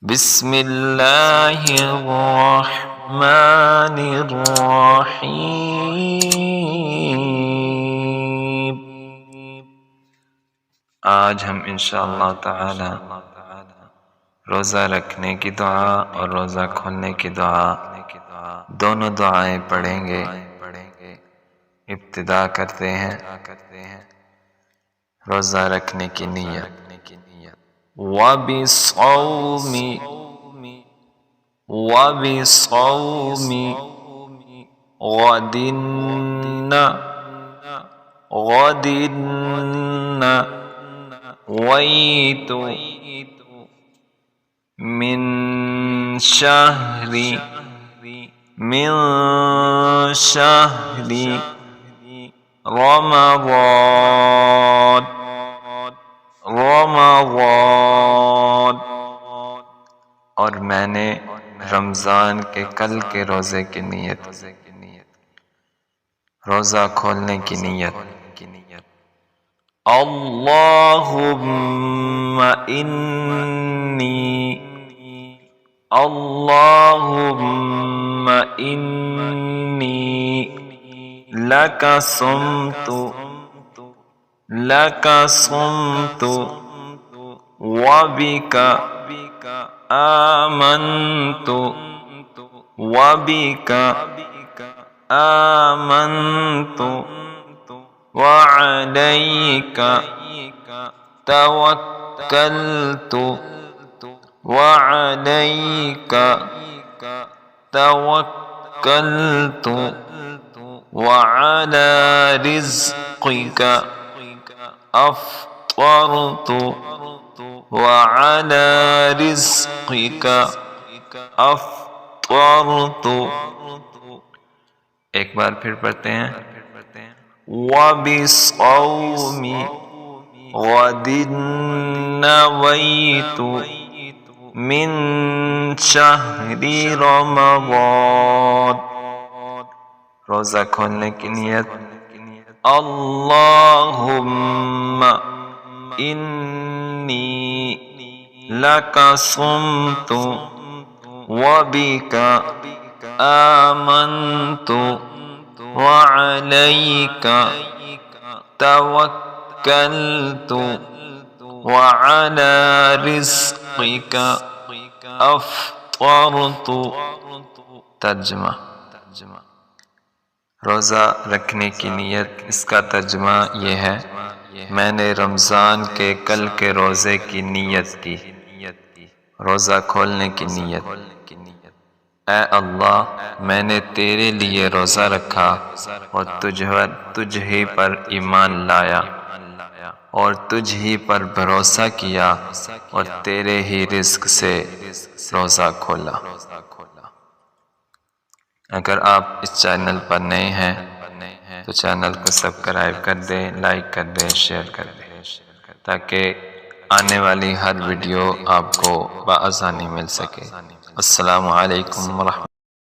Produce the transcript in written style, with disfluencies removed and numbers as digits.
बिस्मिल्लाहिर्रहमानिर्रहीम। आज हम इंशाअल्लाह ताला रोज़ा रखने की दुआ और रोज़ा खोलने की दुआ दोनों दुआएं पढ़ेंगे। इब्तिदा करते हैं रोज़ा रखने की नियत। वबिस्सौमी गदिन वैतु मिन शहरी रमज़ान और मैंने रमज़ान के कल के रोज़े की नियत, रोज़ा खोलने की नियत। अल्लाहुम्मा इन्नी लका सुम्तु वबिका आमन्तु वअलैका तवक्कलतु वअला रिज़्क़िका अफ़्तरतु एक बार फिर पढ़ते हैं। वबिस्सौमी गदिन नवैतु मिन शहरी रमज़ान, रोज़ा खोलने की नियत। अल्लाहुम्मा इन्नी लका सुम्तु वबिका आमन्तु वअलैका तवक्कलतु वअला रिज़्क़िका अफ़्तरतु। तर्जुमा। रोज़ा रखने की नियत, इसका तर्जुमा ये है, मैंने रमज़ान के कल के रोज़े की नियत की, रोज़ा खोलने की नियत। ऐ अल्लाह, मैंने तेरे लिए रोज़ा रखा और तुझ ही पर ईमान लाया और तुझ ही पर भरोसा किया और तेरे ही रिज़्क़ से रोज़ा खोला। अगर आप इस चैनल पर नए हैं तो चैनल को सब्सक्राइब कर दें, लाइक कर दें, शेयर कर दें, ताकि आने वाली हर वीडियो आपको बआसानी मिल सके। अस्सलामु अलैकुम।